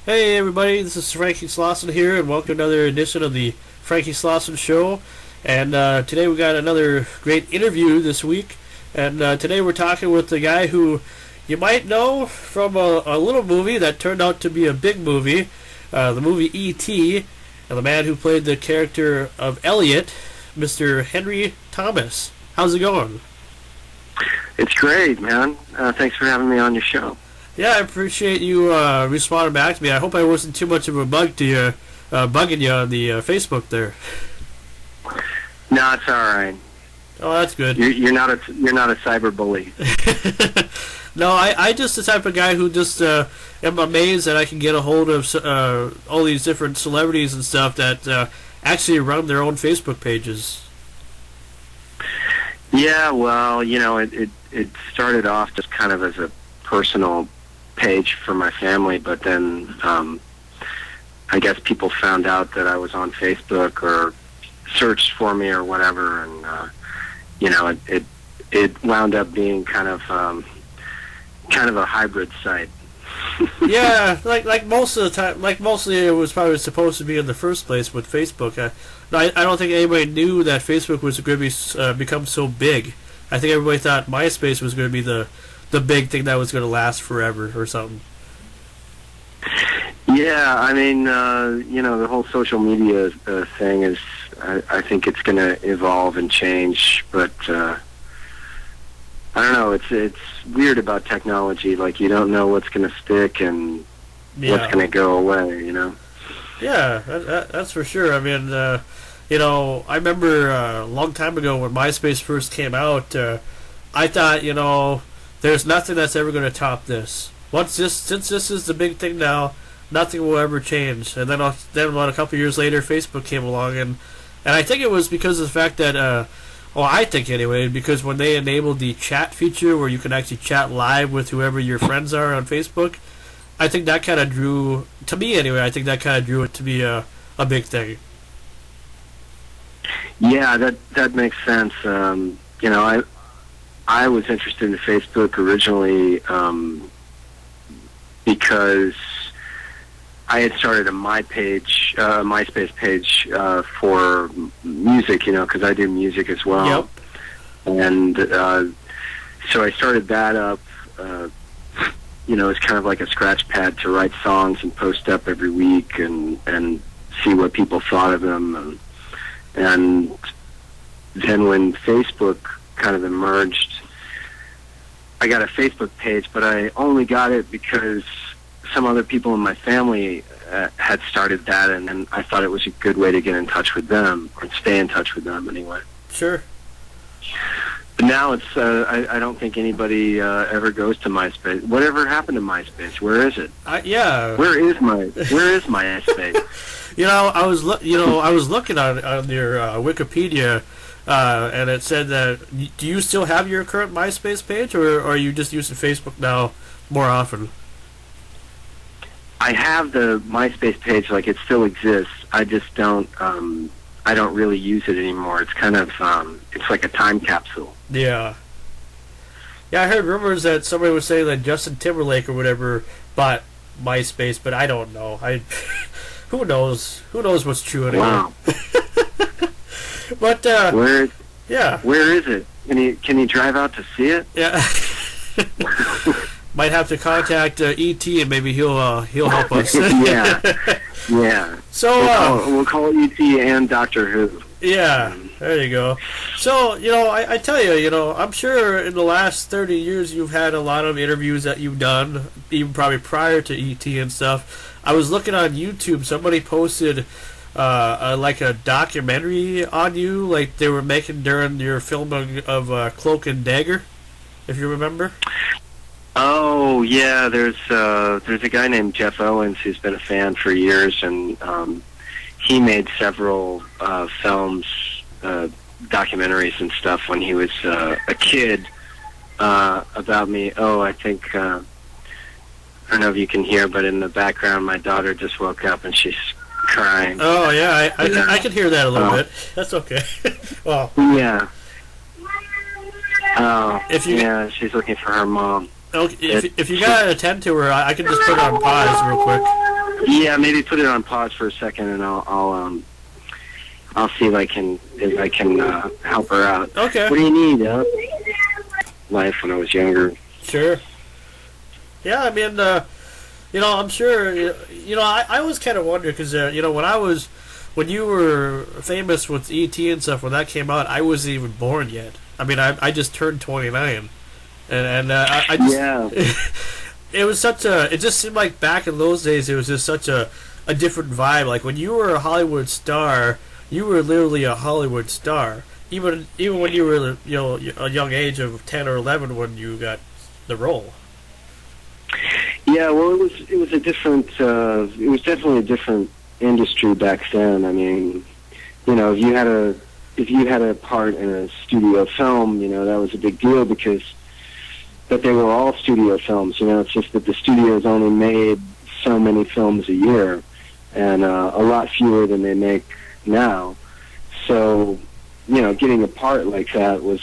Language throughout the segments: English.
Hey everybody, this is Frankie Slauson here, and welcome to another edition of the Frankie Slauson Show. And today we got another great interview this week. And today we're talking with the guy who you might know from a little movie that turned out to be a big movie, the movie E.T., and the man who played the character of Elliot, Mr. Henry Thomas. How's it going? It's great, man. Thanks for having me on your show. Yeah, I appreciate you responding back to me. I hope I wasn't too much of a bug to you, bugging you on the Facebook there. No, it's all right. Oh, that's good. You're not a cyber bully. No, I just the type of guy who just am amazed that I can get a hold of all these different celebrities and stuff that actually run their own Facebook pages. Yeah, well, it started off just kind of as a personal page for my family, but then I guess people found out that I was on Facebook or searched for me or whatever, and it wound up being kind of a hybrid site. Yeah, like most of the time, like mostly it was probably supposed to be in the first place with Facebook. I don't think anybody knew that Facebook was going to become so big. I think everybody thought MySpace was going to be the big thing that was going to last forever or something. Yeah, I mean, the whole social media thing is, I think it's going to evolve and change, but I don't know, it's weird about technology. Like, you don't know what's going to stick and what's going to go away, Yeah, that's for sure. I mean, I remember a long time ago when MySpace first came out, I thought, there's nothing that's ever going to top this. Since this is the big thing now, nothing will ever change. And then about a couple years later, Facebook came along, and I think it was because of the fact that, I think anyway, because when they enabled the chat feature where you can actually chat live with whoever your friends are on Facebook, I think that kind of drew, to me anyway, I think that kind of drew it to be a big thing. Yeah, that makes sense. I was interested in Facebook originally because I had started a MySpace page for music, because I do music as well. Yep. And so I started that up. It's kind of like a scratch pad to write songs and post up every week and see what people thought of them. And then when Facebook kind of emerged, I got a Facebook page, but I only got it because some other people in my family had started that, and I thought it was a good way to get in touch with them, or stay in touch with them anyway. Sure. But now it's, I don't think anybody ever goes to MySpace. Whatever happened to MySpace? Where is it? Yeah. Where is MySpace? I was looking on your Wikipedia, and it said that. Do you still have your current MySpace page, or are you just using Facebook now more often? I have the MySpace page, like it still exists. I just don't. I don't really use it anymore. It's kind of. It's like a time capsule. Yeah. Yeah, I heard rumors that somebody was saying that Justin Timberlake or whatever bought MySpace, but I don't know. Who knows? Who knows what's true anymore? Wow. But where is it? Can you drive out to see it? Yeah. Might have to contact E.T. and maybe he'll help us. Yeah. So we'll call E.T. and Doctor Who. Yeah, there you go. So I tell you, I'm sure in the last 30 years you've had a lot of interviews that you've done, even probably prior to E.T. and stuff. I was looking on YouTube. Somebody posted like a documentary on you, like they were making during your filming of Cloak and Dagger, if you remember. Oh yeah, there's a guy named Jeff Owens who's been a fan for years, and he made several films, documentaries and stuff when he was a kid about me. Oh, I think I don't know if you can hear, but in the background, my daughter just woke up and she's crying. Oh yeah, I can hear that a little bit. That's okay. Well. Yeah. Oh. Yeah, she's looking for her mom. Okay, if you gotta attend to her, I can just put it on pause real quick. Yeah, maybe put it on pause for a second, and I'll see if I can help her out. Okay. What do you need? Life when I was younger. Sure. Yeah, I mean, I'm sure. I always kind of wonder because when you were famous with E.T. and stuff, when that came out, I wasn't even born yet. I mean, I just turned 29, and I just Yeah. it was it just seemed like back in those days it was just such a different vibe. Like when you were a Hollywood star, you were literally a Hollywood star. Even when you were a young age of 10 or 11 when you got the role. Yeah, well, it was a different. It was definitely a different industry back then. I mean, if you had a part in a studio film, that was a big deal but they were all studio films. It's just that the studios only made so many films a year, and a lot fewer than they make now. So, getting a part like that was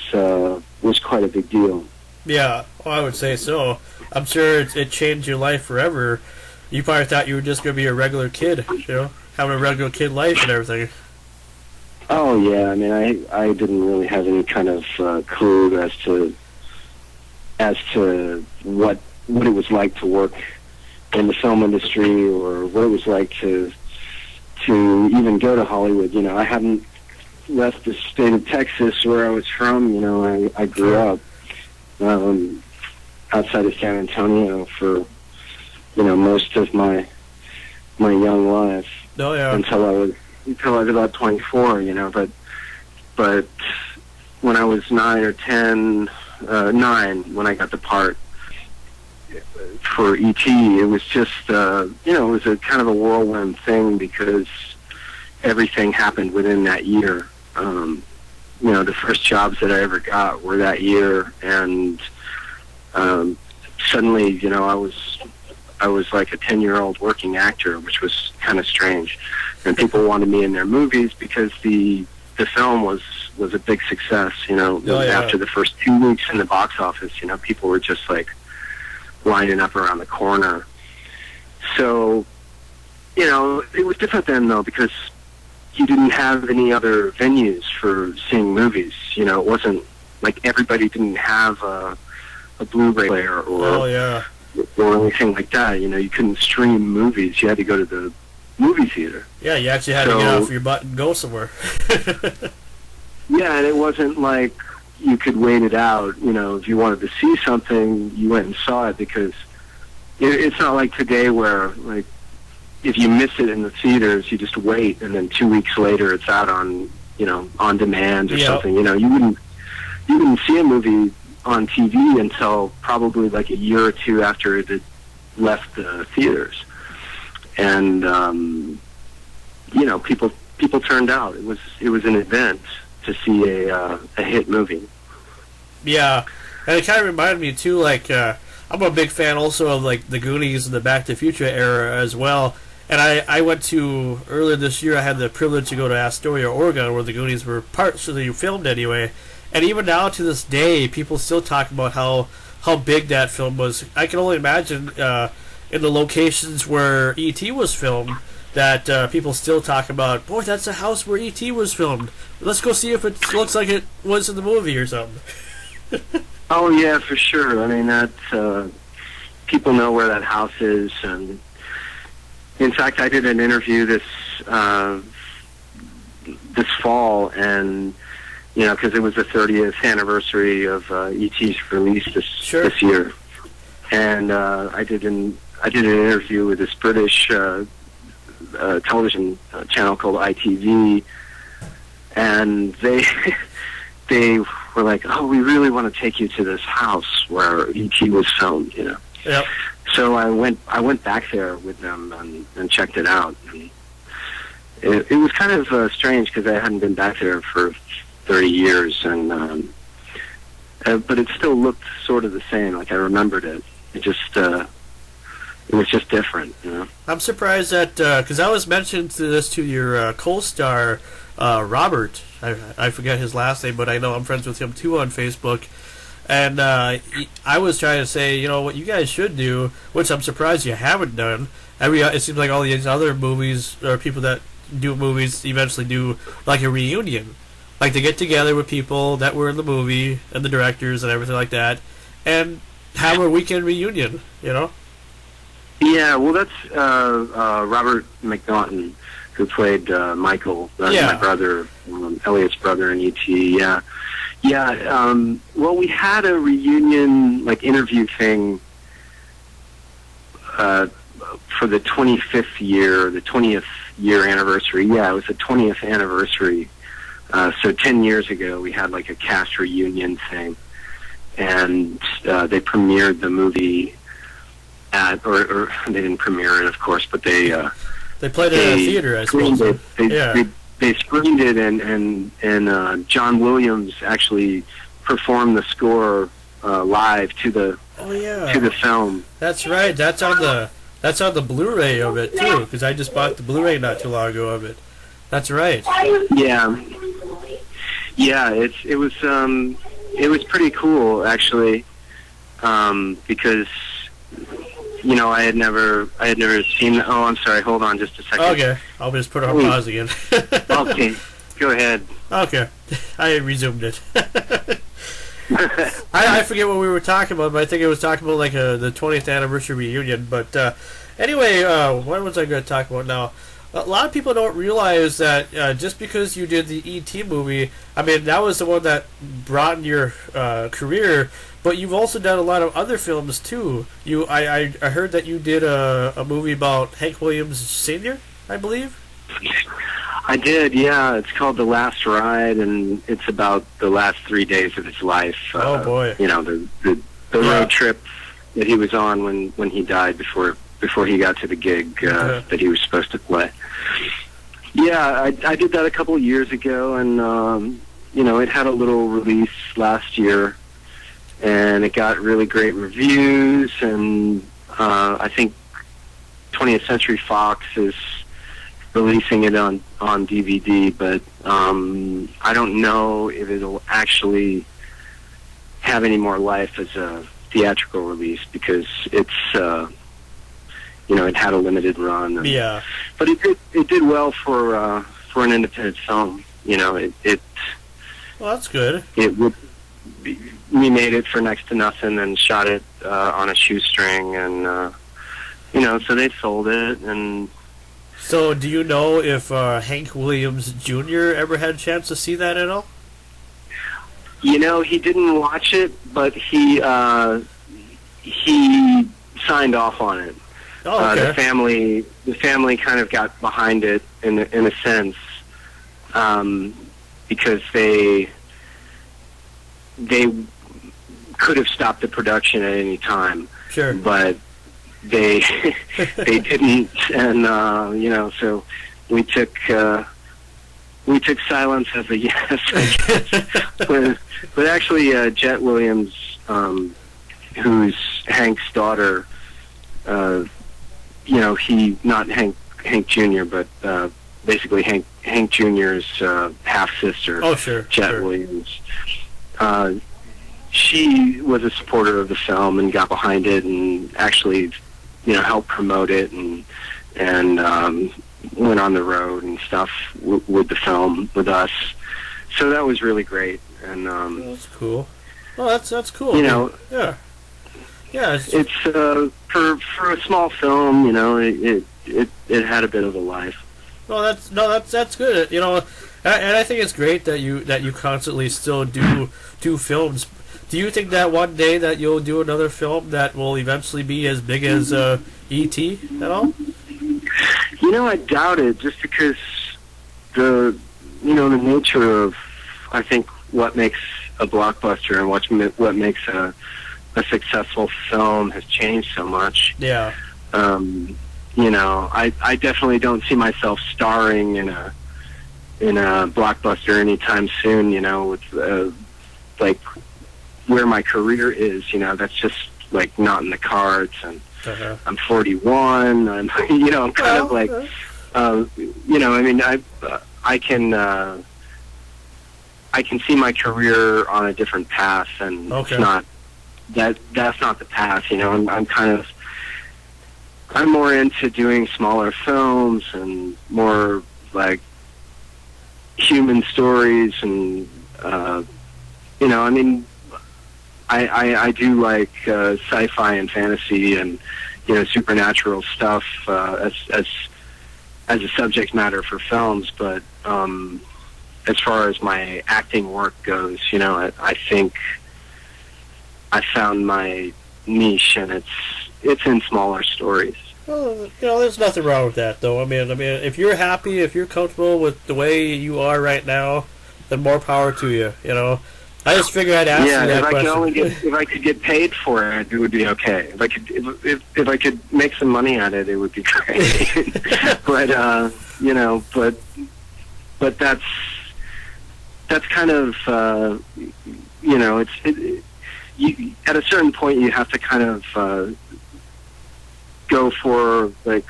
quite a big deal. Yeah, well, I would say so. I'm sure it changed your life forever. You probably thought you were just going to be a regular kid, having a regular kid life and everything. Oh yeah, I mean, I didn't really have any kind of clue as to what it was like to work in the film industry, or what it was like to even go to Hollywood. I hadn't left the state of Texas where I was from. I grew up outside of San Antonio for most of my young life. Oh yeah. Until I was about 24. But when I was 9 or 10, 9 when I got the part for E.T., it was just it was a kind of a whirlwind thing because everything happened within that year. The first jobs that I ever got were that year, and suddenly, I was like a 10-year-old working actor, which was kind of strange. And people wanted me in their movies because the film was a big success. After the first 2 weeks in the box office, people were just like lining up around the corner. So, it was different then though, because you didn't have any other venues for seeing movies. It wasn't like everybody didn't have a Blu-ray player or anything like that. You couldn't stream movies. You had to go to the movie theater. Yeah, you actually had to get off your butt and go somewhere. Yeah, and it wasn't like you could wait it out. If you wanted to see something, you went and saw it, because it's not like today where, like, if you miss it in the theaters, you just wait, and then 2 weeks later it's out on, on demand or something. You wouldn't see a movie on TV until probably like a year or two after it had left the theaters. And people turned out. It was an event to see a hit movie. Yeah, and it kind of reminded me too. Like I'm a big fan also of like the Goonies and the Back to the Future era as well. And I went to earlier this year. I had the privilege to go to Astoria, Oregon, where the Goonies were partially filmed anyway. And even now to this day, people still talk about how big that film was. I can only imagine in the locations where E.T. was filmed, that people still talk about, boy, that's a house where E.T. was filmed. Let's go see if it looks like it was in the movie or something. Oh, yeah, for sure. I mean, that people know where that house is. And in fact, I did an interview this fall, and because it was the 30th anniversary of E.T.'s release this year, and I did an interview with this British television channel called ITV, and they were like, "Oh, we really want to take you to this house where E.T. was filmed," Yep. So I went back there with them and checked it out. And it was kind of strange because I hadn't been back there for 30 years, and but it still looked sort of the same. Like I remembered it. It was just different, I'm surprised that because I was mentioned to your co-star Robert. I forget his last name, but I know I'm friends with him too on Facebook. And I was trying to say, you know, what you guys should do, which I'm surprised you haven't done. It seems like all these other movies, or people that do movies, eventually do like a reunion. Like they get together with people that were in the movie and the directors and everything like that, and have a weekend reunion. You know? Yeah, well, that's Robert McNaughton, who played Michael, my brother, Elliot's brother in E.T. Yeah, yeah. Well, we had a reunion interview thing for the 25th year, the 20th year anniversary. Yeah, it was the 20th anniversary. So 10 years ago, we had a cast reunion thing, and they premiered the movie or they didn't premiere it, of course, but they played it in a theater, I suppose. They screened it, and John Williams actually performed the score live to the film. That's right. That's on the Blu-ray of it too, because I just bought the Blu-ray not too long ago of it. That's right. Yeah. It was pretty cool actually, because I had never seen. Oh, I'm sorry. Hold on, just a second. Okay, I'll just put it on pause again. Okay, go ahead. Okay, I resumed it. I forget what we were talking about, but I think it was talking about the 20th anniversary reunion. But anyway, what was I going to talk about now? A lot of people don't realize that just because you did the E.T. movie, I mean, that was the one that broadened your career, but you've also done a lot of other films, too. I heard that you did a movie about Hank Williams Sr., I believe? I did, yeah. It's called The Last Ride, and it's about the last 3 days of his life. Oh, boy. The road trip that he was on when he died before he got to the gig that he was supposed to play. Yeah, I did that a couple of years ago, and it had a little release last year, and it got really great reviews, and I think 20th Century Fox is releasing it on DVD, but I don't know if it'll actually have any more life as a theatrical release, because it's it had a limited run. Yeah. But it did well for an independent film. Well, that's good. We made it for next to nothing and shot it on a shoestring, and so they sold it. And so, do you know if Hank Williams Jr. ever had a chance to see that at all? He didn't watch it, but he signed off on it. Oh, okay. The family kind of got behind it in a sense, because they could have stopped the production at any time. Sure. But they didn't, and so we took silence as a yes, I guess. But actually, Jet Williams, who's Hank's daughter, he not Hank Jr., but basically Hank Jr.'s half sister. Oh, sure. Jet Williams. She was a supporter of the film and got behind it, and actually, helped promote it, and went on the road and stuff with the film with us. So that was really great, and that's cool. Well, that's cool. Yeah. Yeah, it's for a small film, it had a bit of a life. Well, that's good. And I think it's great that you constantly still do films. Do you think that one day that you'll do another film that will eventually be as big as E.T. at all? I doubt it, just because the nature of, I think, what makes a blockbuster and what makes a successful film has changed so much. Yeah. I definitely don't see myself starring in a blockbuster anytime soon. With where my career is, that's just not in the cards. And I'm 41. I'm I'm kind of I mean, I can I can see my career on a different path, and Okay. it's not that's not the path. You know, I'm more into doing smaller films and more like human stories, and you know, I mean, I do like sci-fi and fantasy and, you know, supernatural stuff as a subject matter for films, but as far as my acting work goes, you know, I think I found my niche, and it's in smaller stories. Well, you know, there's nothing wrong with that, though. I mean, if you're happy, if you're comfortable with the way you are right now, then more power to you. You know, I just figured I'd ask you that question. If I could get paid for it, it would be okay. If I could make some money at it, it would be great. But you know, but that's kind of you know, you, at a certain point you have to kind of go for like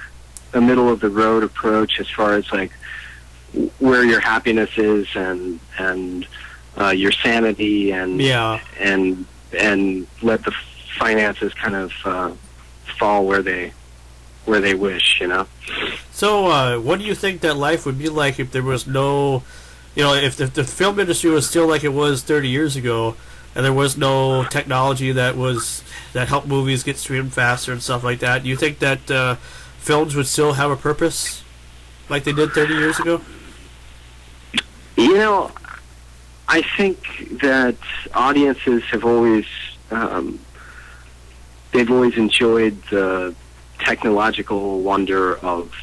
a middle of the road approach as far as like where your happiness is, and your sanity, and and let the finances kind of fall where they wish, you know. So, what do you think that life would be like if there was no, you know, if the film industry was still like it was 30 years ago, and there was no technology that helped movies get streamed faster and stuff like that? Do you think that films would still have a purpose like they did 30 years ago? You know, I think that audiences have always they've always enjoyed the technological wonder of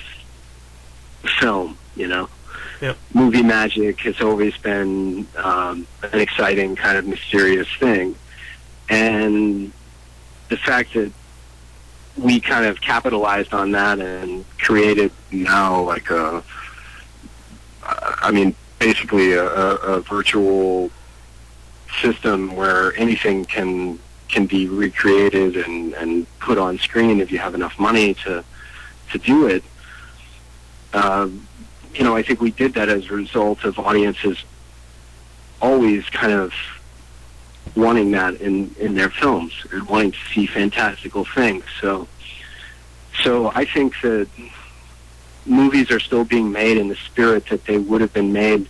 film, you know. Yep. Movie magic has always been an exciting kind of mysterious thing, and the fact that we kind of capitalized on that and created now like basically a virtual system where anything can be recreated and put on screen if you have enough money to do it. You know, I think we did that as a result of audiences always kind of wanting that in their films and wanting to see fantastical things. So I think that movies are still being made in the spirit that they would have been made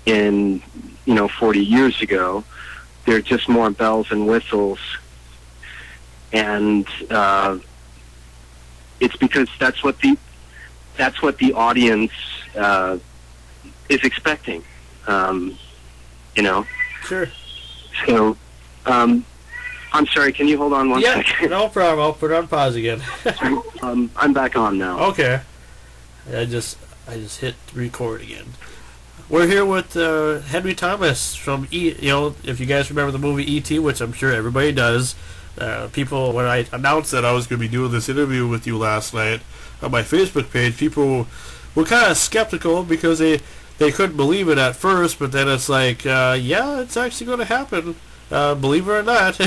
in, you know, 40 years ago. They're just more bells and whistles, and it's because that's what the audience is expecting. You know. Sure. So, I'm sorry. Can you hold on one second? Yeah, no problem. I'll put it on pause again. I'm back on now. Okay. I just hit record again. We're here with Henry Thomas from you know, if you guys remember the movie E.T., which I'm sure everybody does. People, when I announced that I was going to be doing this interview with you last night on my Facebook page, people were kind of skeptical because they couldn't believe it at first, but then it's like, yeah, it's actually going to happen, believe it or not.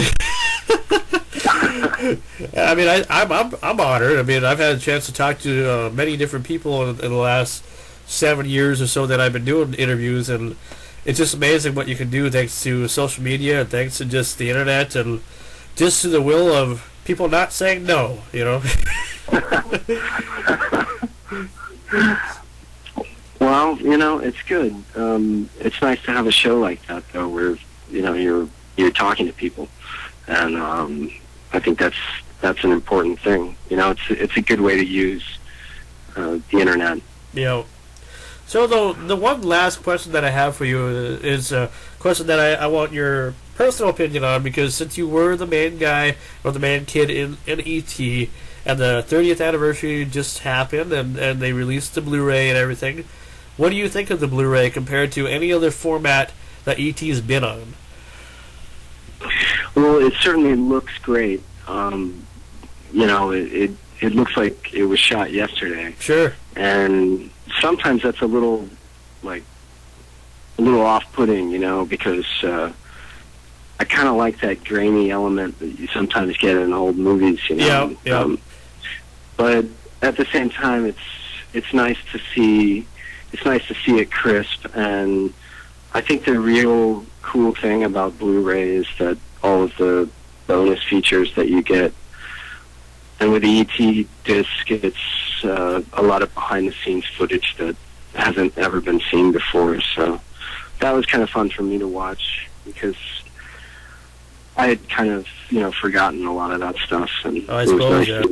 I mean, I'm honored. I mean, I've had a chance to talk to many different people in the last 7 years or so that I've been doing interviews, and it's just amazing what you can do thanks to social media and thanks to just the internet and just to the will of people not saying no, you know. Well, you know, it's good. It's nice to have a show like that, though, where, you know, you're talking to people, and I think that's an important thing. You know, it's a good way to use the internet. You know. So the one last question that I have for you is a question that I want your personal opinion on, because since you were the main guy or the main kid in E.T., and the 30th anniversary just happened, and they released the Blu-ray and everything, what do you think of the Blu-ray compared to any other format that E.T.'s been on? Well, it certainly looks great. You know, it looks like it was shot yesterday. Sure. And sometimes that's a little off-putting, you know, because I kind of like that grainy element that you sometimes get in old movies, you know. Yeah. But at the same time, it's nice to see it crisp, and I think the real cool thing about Blu-ray is that all of the bonus features that you get, and with the ET disc, it's a lot of behind-the-scenes footage that hasn't ever been seen before. So that was kind of fun for me to watch, because I had kind of, forgotten a lot of that stuff. And I suppose, yeah.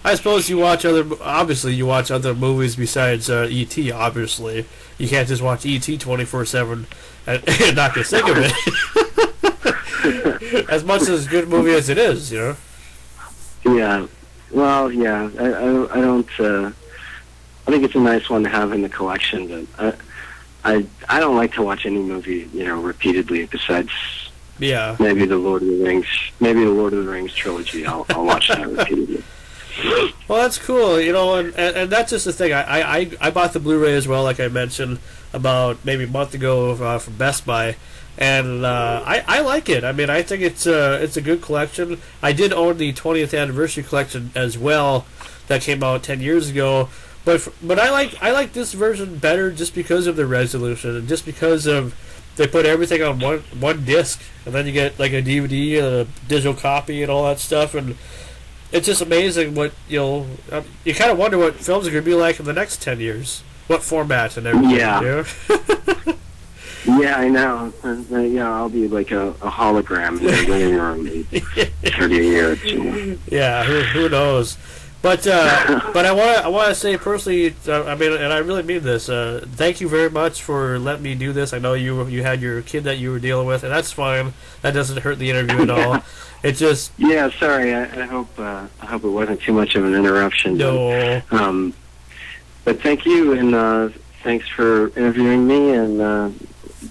I suppose you watch other movies besides E.T., obviously. You can't just watch E.T. 24/7 and not get sick of it. As much as a good movie as it is, Yeah. Well, yeah. I don't. I think it's a nice one to have in the collection, but I don't like to watch any movie, repeatedly. Besides, yeah, maybe the Lord of the Rings trilogy. I'll watch that repeatedly. Well, that's cool, and that's just the thing. I bought the Blu-ray as well, like I mentioned, about maybe a month ago from Best Buy, and I like it. I mean, I think it's a good collection. I did own the 20th anniversary collection as well, that came out 10 years ago, but I like this version better just because of the resolution, and just because of they put everything on one disc, and then you get like a DVD and a digital copy and all that stuff, and it's just amazing what you kind of wonder what films are going to be like in the next 10 years, what format and everything. Yeah. Yeah, I know. I'll be like a hologram in the living room in 30 years. Yeah, who knows? But I want to say personally, I mean, and I really mean this. Thank you very much for letting me do this. I know you had your kid that you were dealing with, and that's fine. That doesn't hurt the interview at all. It just sorry. I hope it wasn't too much of an interruption. No. But thank you, and thanks for interviewing me, and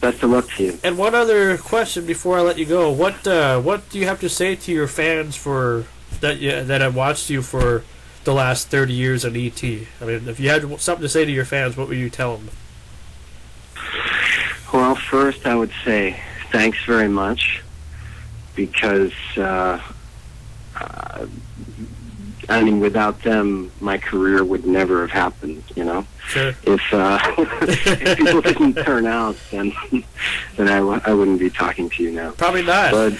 best of luck to you. And one other question before I let you go: what do you have to say to your fans that have watched you for the last 30 years on ET? I mean, if you had something to say to your fans, what would you tell them? Well, first I would say thanks very much, because I mean, without them, my career would never have happened. Sure. If people didn't turn out, then I wouldn't be talking to you now. Probably not. But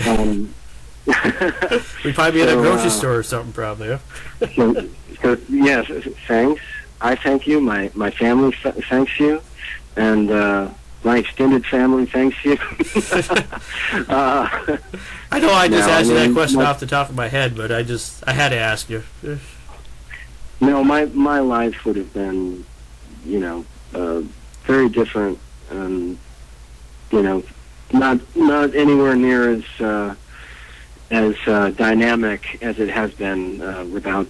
we'd probably be in a grocery store or something, probably. Yeah? So yes, thanks. I thank you. My family thanks you, and my extended family thanks you. I know I just asked you that question off the top of my head, but I had to ask you. No, my life would have been, very different, and not anywhere near as dynamic as it has been without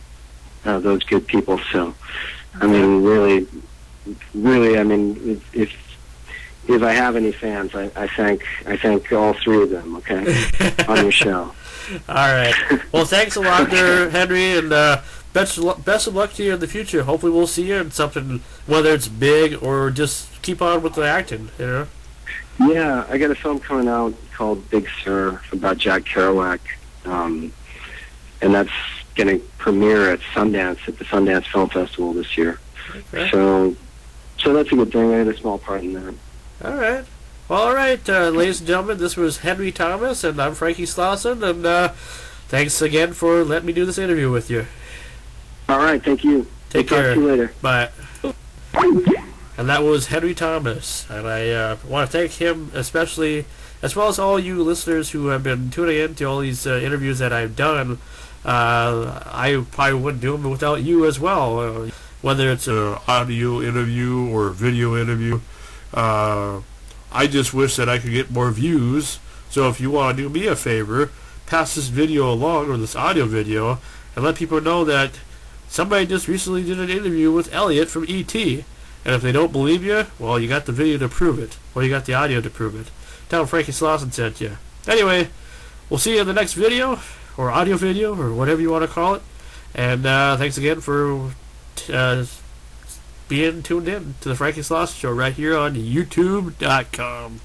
those good people. So, I mean, really, I mean, if I have any fans, I thank all three of them. Okay, on your show. All right. Well, thanks a lot, there, Henry, and best of luck to you in the future. Hopefully, we'll see you in something, whether it's big or just keep on with the acting. Yeah, I got a film coming out called Big Sur about Jack Kerouac, and that's going to premiere at Sundance, at the Sundance Film Festival this year. Okay. So that's a good thing. I had a small part in that. All right. Well, all right, ladies and gentlemen, this was Henry Thomas, and I'm Frankie Slauson, and thanks again for letting me do this interview with you. All right, thank you. Take care. Talk to you later. Bye. And that was Henry Thomas, and I want to thank him especially, as well as all you listeners who have been tuning in to all these interviews that I've done. I probably wouldn't do them without you as well, whether it's an audio interview or a video interview. I just wish that I could get more views, so if you want to do me a favor, pass this video along, or this audio video, and let people know that somebody just recently did an interview with Elliot from E.T., and if they don't believe you, well, you got the video to prove it, or you got the audio to prove it. Tell them Frankie Slauson sent you. Anyway, we'll see you in the next video, or audio video, or whatever you want to call it, and thanks again for being tuned in to the Frankie Slauson Show right here on YouTube.com.